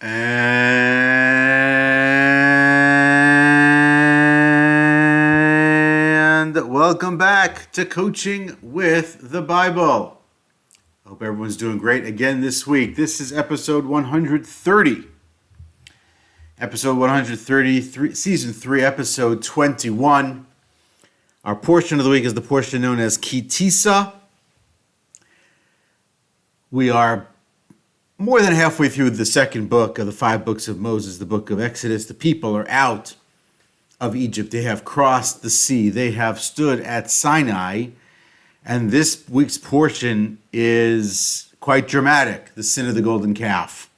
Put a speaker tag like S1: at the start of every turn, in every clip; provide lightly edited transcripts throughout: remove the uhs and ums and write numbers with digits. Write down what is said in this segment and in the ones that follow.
S1: And welcome back to Coaching with the Bible. I hope everyone's doing great again this week. This is episode 130. Episode 130, season 3, episode 21. Our portion of the week is the portion known as Tisa. We are more than halfway through the second book of the 5 books of Moses, the book of Exodus. The people are out of Egypt. They have crossed the sea. They have stood at Sinai. And this week's portion is quite dramatic, the sin of the golden calf.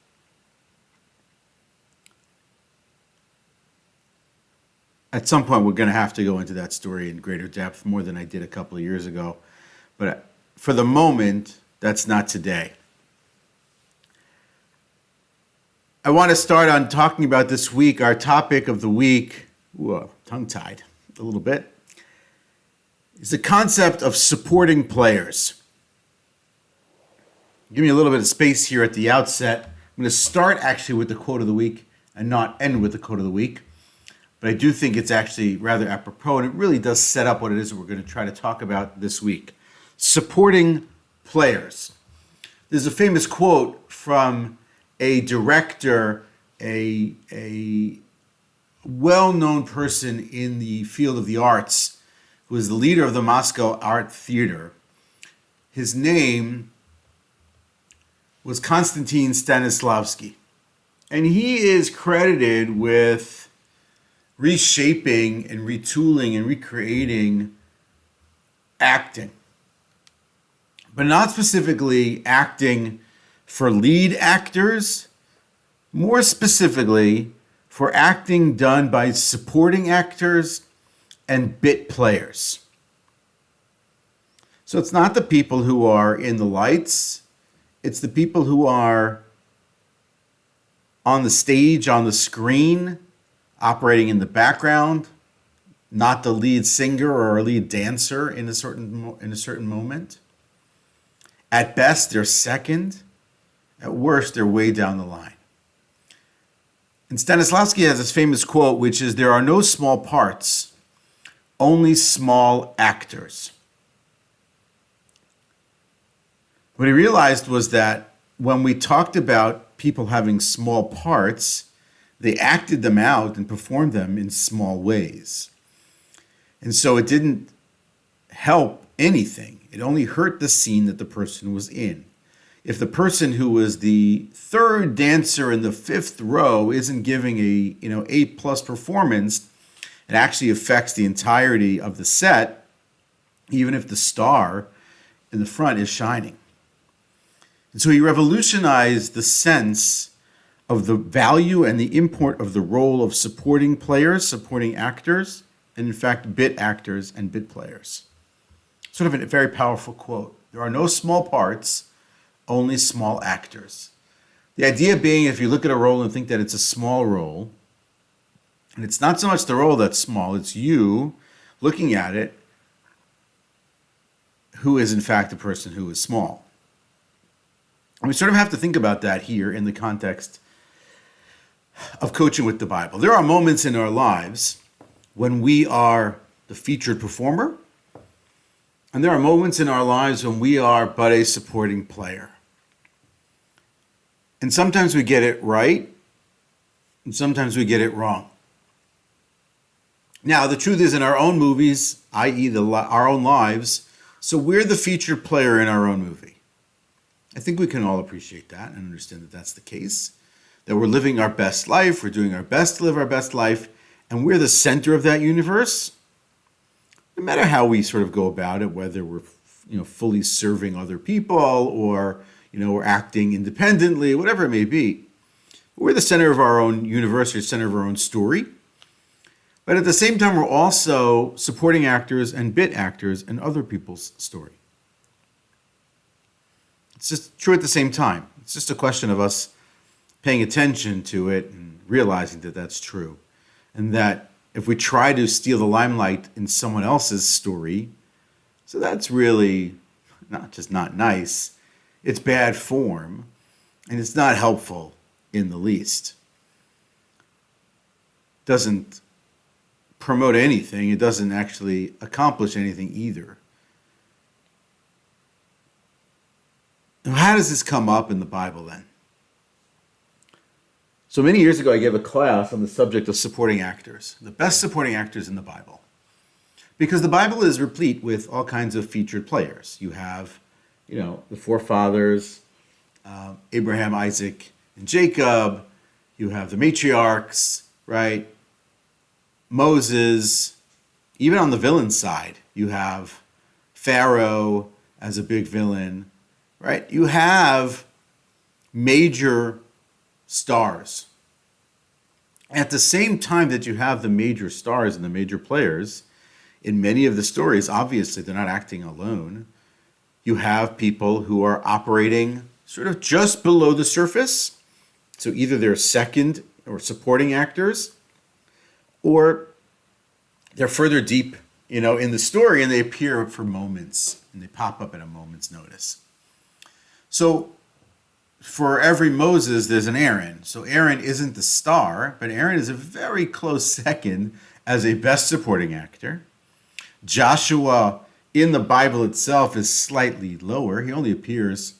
S1: At some point, we're going to have to go into that story in greater depth, more than I did a couple of years ago. But for the moment, that's not today. I want to start on talking about this week, our topic of the week, tongue-tied a little bit, is the concept of supporting players. Give me a little bit of space here at the outset. I'm going to start actually with the quote of the week and not end with the quote of the week. But I do think it's actually rather apropos, and it really does set up what it is that we're going to try to talk about this week. Supporting players. There's a famous quote from a director, a well-known person in the field of the arts, who is the leader of the Moscow Art Theater. His name was Konstantin Stanislavski. And he is credited with reshaping and retooling and recreating acting. But not specifically acting for lead actors, more specifically for acting done by supporting actors and bit players. So it's not the people who are in the lights, it's the people who are on the stage, on the screen, operating in the background, not the lead singer or a lead dancer in a certain moment. At best, they're second. At worst, they're way down the line. And Stanislavski has this famous quote, which is, "There are no small parts, only small actors." What he realized was that when we talked about people having small parts, they acted them out and performed them in small ways. And so it didn't help anything. It only hurt the scene that the person was in. If the person who was the third dancer in the 5th row isn't giving a A+ performance, it actually affects the entirety of the set, even if the star in the front is shining. And so he revolutionized the sense of the value and the import of the role of supporting players, supporting actors, and in fact, bit actors and bit players. Sort of a very powerful quote. There are no small parts, only small actors. The idea being, if you look at a role and think that it's a small role, and it's not so much the role that's small, it's you looking at it, who is in fact the person who is small. And we sort of have to think about that here in the context of coaching with the Bible. There are moments in our lives when we are the featured performer, and there are moments in our lives when we are but a supporting player. And sometimes we get it right, and sometimes we get it wrong. Now, the truth is, in our own movies, i.e. our own lives, so we're the featured player in our own movie. I think we can all appreciate that and understand that that's the case, that we're living our best life, we're doing our best to live our best life, and we're the center of that universe. No matter how we sort of go about it, whether we're fully serving other people or we're acting independently, whatever it may be, we're the center of our own universe, or center of our own story. But at the same time, we're also supporting actors and bit actors in other people's story. It's just true at the same time. It's just a question of us paying attention to it and realizing that that's true. And that if we try to steal the limelight in someone else's story, so that's really not just not nice, it's bad form, and it's not helpful in the least. Doesn't promote anything. It doesn't actually accomplish anything either. Now, how does this come up in the Bible then? So many years ago, I gave a class on the subject of supporting actors, the best supporting actors in the Bible. Because the Bible is replete with all kinds of featured players. You have, the forefathers, Abraham, Isaac, and Jacob. You have the matriarchs, right? Moses. Even on the villain side, you have Pharaoh as a big villain, right? You have major stars. At the same time that you have the major stars and the major players, in many of the stories, obviously they're not acting alone. You have people who are operating sort of just below the surface. So either they're second or supporting actors, or they're further deep, in the story, and they appear for moments and they pop up at a moment's notice. So for every Moses, there's an Aaron. So Aaron isn't the star, but Aaron is a very close second as a best supporting actor. Joshua in the Bible itself is slightly lower. He only appears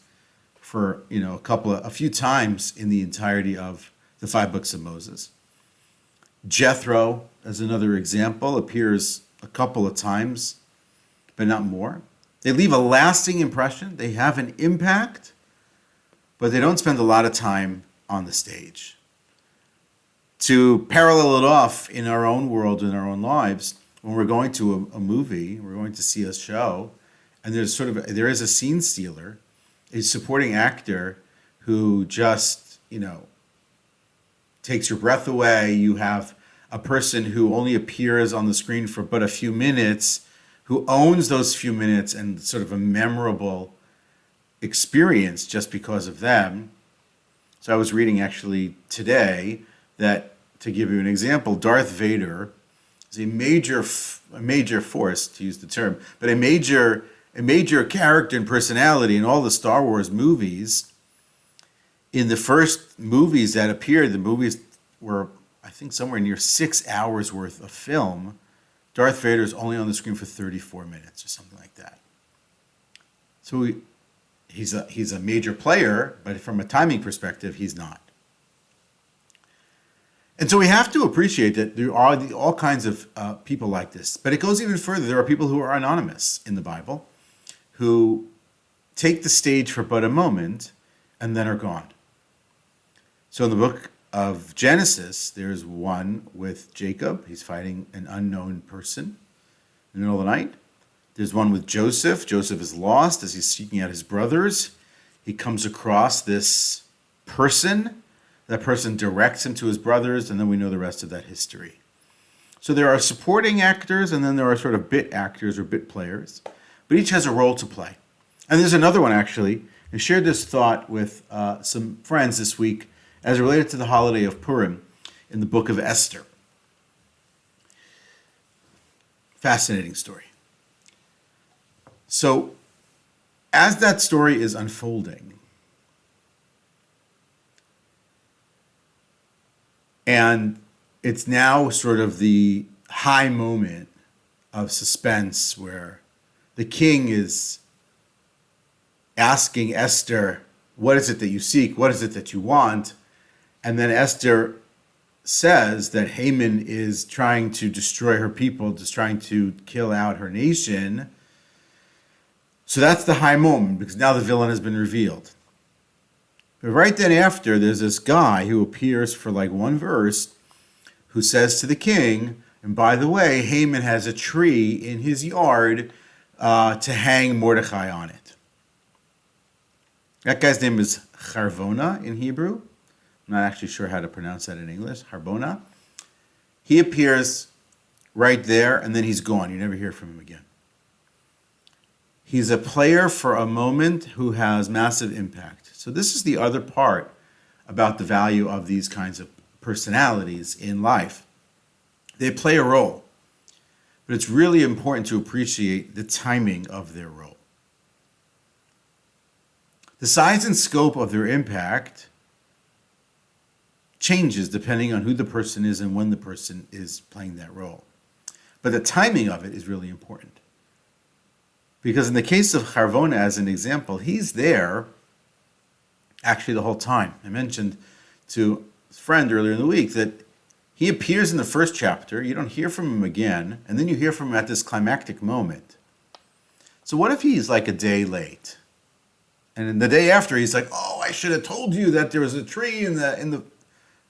S1: for, a few times in the entirety of the 5 books of Moses. Jethro, as another example, appears a couple of times, but not more. They leave a lasting impression. They have an impact, but they don't spend a lot of time on the stage. To parallel it off in our own world, in our own lives, when we're going to a movie, we're going to see a show, and there is a scene stealer, a supporting actor who just, takes your breath away. You have a person who only appears on the screen for but a few minutes, who owns those few minutes and sort of a memorable experience just because of them. So I was reading actually today that, to give you an example, Darth Vader is a major force, to use the term, but a major character and personality in all the Star Wars movies. In the first movies that appeared, the movies were, I think, somewhere near 6 hours worth of film. Darth Vader is only on the screen for 34 minutes or something like that. So he's a major player, but from a timing perspective, he's not. And so we have to appreciate that there are all kinds of people like this. But it goes even further. There are people who are anonymous in the Bible who take the stage for but a moment and then are gone. So in the book of Genesis, there's one with Jacob. He's fighting an unknown person in the middle of the night. There's one with Joseph. Joseph is lost as he's seeking out his brothers. He comes across this person. That person directs him to his brothers, and then we know the rest of that history. So there are supporting actors, and then there are sort of bit actors or bit players, but each has a role to play. And there's another one, actually. I shared this thought with some friends this week as related to the holiday of Purim in the book of Esther. Fascinating story. So as that story is unfolding, and it's now sort of the high moment of suspense where the king is asking Esther, what is it that you seek? What is it that you want? And then Esther says that Haman is trying to destroy her people, just trying to kill out her nation. So that's the high moment, because now the villain has been revealed. But right then after, there's this guy who appears for like one verse who says to the king, and by the way, Haman has a tree in his yard to hang Mordecai on it. That guy's name is Harvona in Hebrew. I'm not actually sure how to pronounce that in English. Harbona. He appears right there, and then he's gone. You never hear from him again. He's a player for a moment who has massive impact. So this is the other part about the value of these kinds of personalities in life. They play a role, but it's really important to appreciate the timing of their role. The size and scope of their impact changes depending on who the person is and when the person is playing that role. But the timing of it is really important. Because in the case of Harvona, as an example, he's there actually the whole time. I mentioned to a friend earlier in the week that he appears in the first chapter, you don't hear from him again, and then you hear from him at this climactic moment. So what if he's like a day late? And then the day after, he's like, oh, I should have told you that there was a tree in the...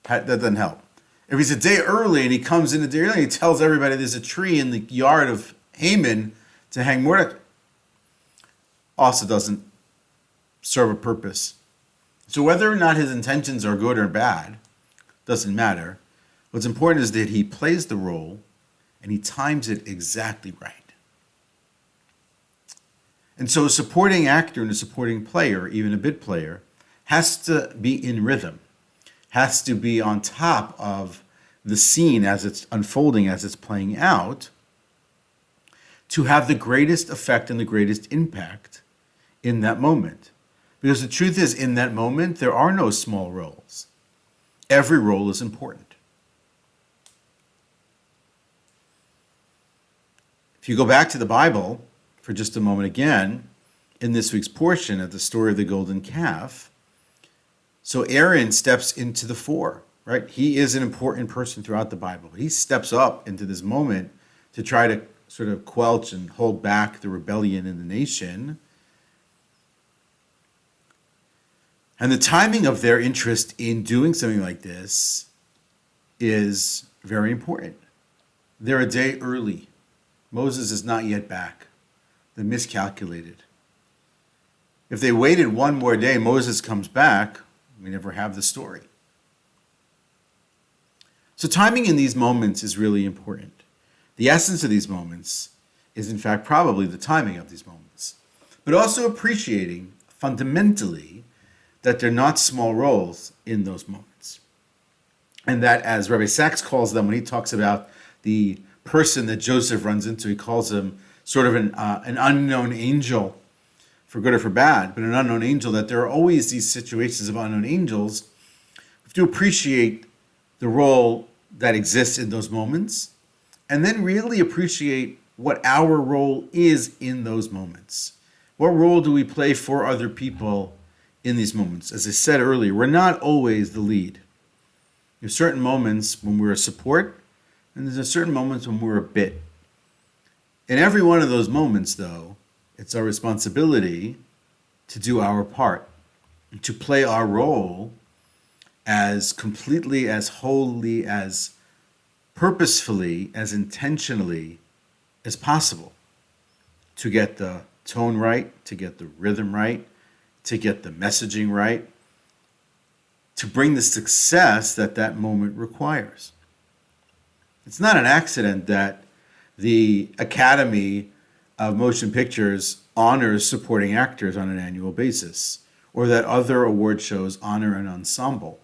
S1: That doesn't help. If he's a day early and he comes in a day early, he tells everybody there's a tree in the yard of Haman to hang Mordecai. Also doesn't serve a purpose. So whether or not his intentions are good or bad, doesn't matter. What's important is that he plays the role and he times it exactly right. And so a supporting actor and a supporting player, even a bit player, has to be in rhythm, has to be on top of the scene as it's unfolding, as it's playing out, to have the greatest effect and the greatest impact in that moment. Because the truth is, in that moment, there are no small roles. Every role is important. If you go back to the Bible for just a moment again, in this week's portion at the story of the golden calf, so Aaron steps into the fore, right? He is an important person throughout the Bible. He steps up into this moment to try to sort of quelch and hold back the rebellion in the nation. And the timing of their interest in doing something like this is very important. They're a day early. Moses is not yet back. They miscalculated. If they waited one more day, Moses comes back, we never have the story. So timing in these moments is really important. The essence of these moments is, in fact, probably the timing of these moments, but also appreciating fundamentally that they're not small roles in those moments. And that, as Rabbi Sachs calls them, when he talks about the person that Joseph runs into, he calls him sort of an unknown angel, for good or for bad, but an unknown angel, that there are always these situations of unknown angels. We have to appreciate the role that exists in those moments, and then really appreciate what our role is in those moments. What role do we play for other people in these moments? As I said earlier, we're not always the lead. There's certain moments when we're a support, and there's a certain moments when we're a bit. In every one of those moments, though, it's our responsibility to do our part, to play our role as completely, as wholly, as purposefully, as intentionally as possible, to get the tone right, to get the rhythm right, to get the messaging right, to bring the success that that moment requires. It's not an accident that the Academy of Motion Pictures honors supporting actors on an annual basis, or that other award shows honor an ensemble,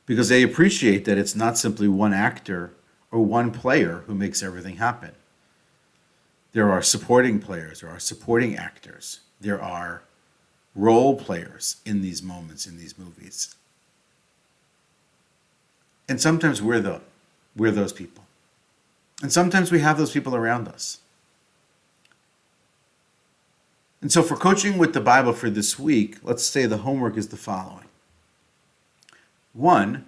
S1: because they appreciate that it's not simply one actor or one player who makes everything happen. There are supporting players, there are supporting actors, there are role players in these moments, in these movies. And sometimes we're those people. And sometimes we have those people around us. And so for coaching with the Bible for this week, let's say the homework is the following. 1,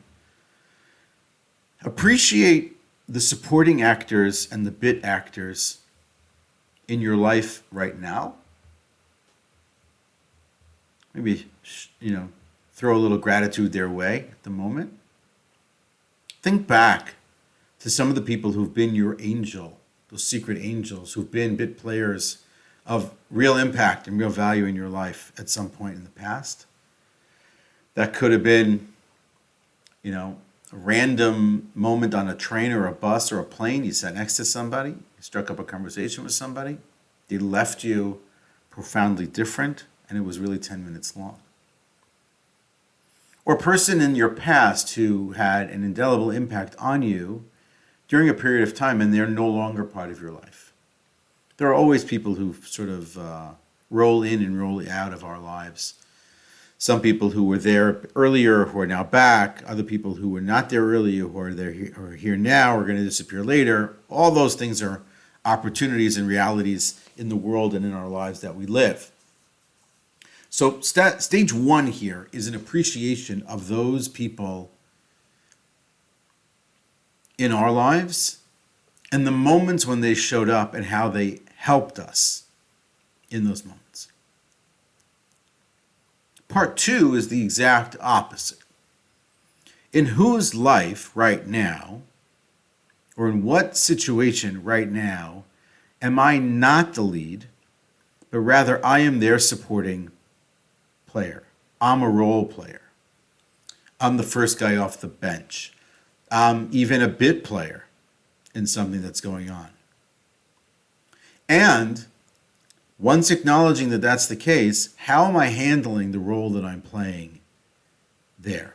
S1: appreciate the supporting actors and the bit actors in your life right now. Maybe, throw a little gratitude their way at the moment. Think back to some of the people who've been your angel, those secret angels who've been bit players of real impact and real value in your life at some point in the past. That could have been, a random moment on a train or a bus or a plane. You sat next to somebody, you struck up a conversation with somebody, they left you profoundly different, and it was really 10 minutes long. Or a person in your past who had an indelible impact on you during a period of time, and they're no longer part of your life. There are always people who sort of roll in and roll out of our lives. Some people who were there earlier who are now back, other people who were not there earlier who are there who are here now are going to disappear later. All those things are opportunities and realities in the world and in our lives that we live. So stage one here is an appreciation of those people in our lives and the moments when they showed up and how they helped us in those moments. Part two is the exact opposite. In whose life right now, or in what situation right now, am I not the lead, but rather I am their supporting player? I'm a role player. I'm the first guy off the bench. I'm even a bit player in something that's going on. And once acknowledging that that's the case, how am I handling the role that I'm playing there?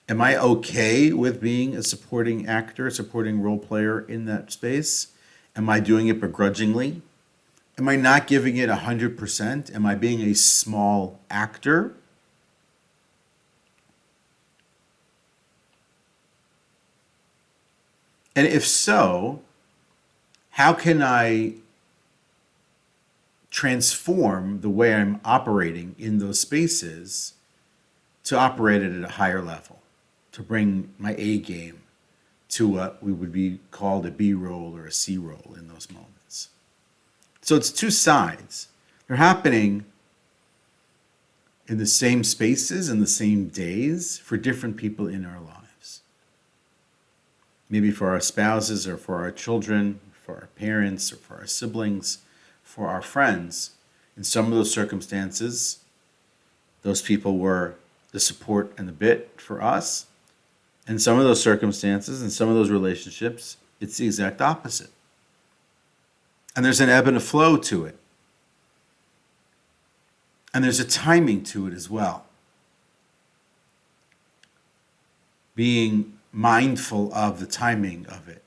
S1: Am I okay with being a supporting actor, supporting role player in that space? Am I doing it begrudgingly? Am I not giving it 100%? Am I being a small actor? And if so, how can I transform the way I'm operating in those spaces to operate it at a higher level, to bring my A game to what we would be called a B role or a C role in those moments? So it's two sides. They're happening in the same spaces and the same days for different people in our lives. Maybe for our spouses or for our children, for our parents or for our siblings, for our friends. In some of those circumstances, those people were the support and the bit for us. In some of those circumstances, in some of those relationships, it's the exact opposite. And there's an ebb and a flow to it. And there's a timing to it as well. Being mindful of the timing of it.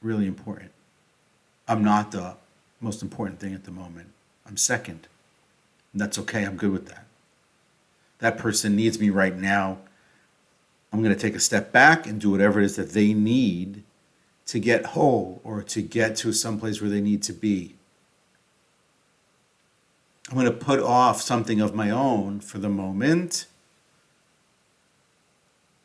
S1: Really important. I'm not the most important thing at the moment. I'm second. And that's okay. I'm good with that. That person needs me right now. I'm going to take a step back and do whatever it is that they need to get whole or to get to someplace where they need to be. I'm going to put off something of my own for the moment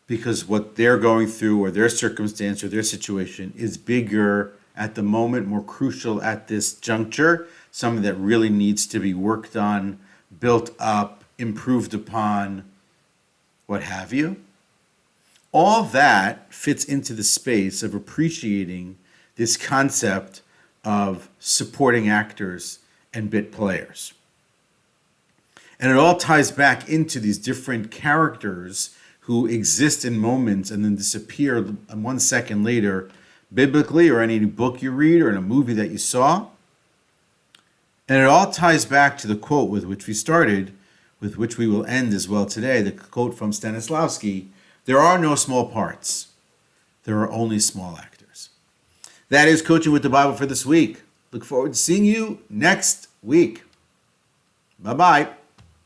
S1: because what they're going through or their circumstance or their situation is bigger at the moment, more crucial at this juncture, something that really needs to be worked on, built up, improved upon, what have you. All that fits into the space of appreciating this concept of supporting actors and bit players. And it all ties back into these different characters who exist in moments and then disappear 1 second later, biblically or any book you read or in a movie that you saw. And it all ties back to the quote with which we started, with which we will end as well today, the quote from Stanislavski: "There are no small parts. There are only small actors." That is Coaching with the Bible for this week. Look forward to seeing you next week. Bye-bye.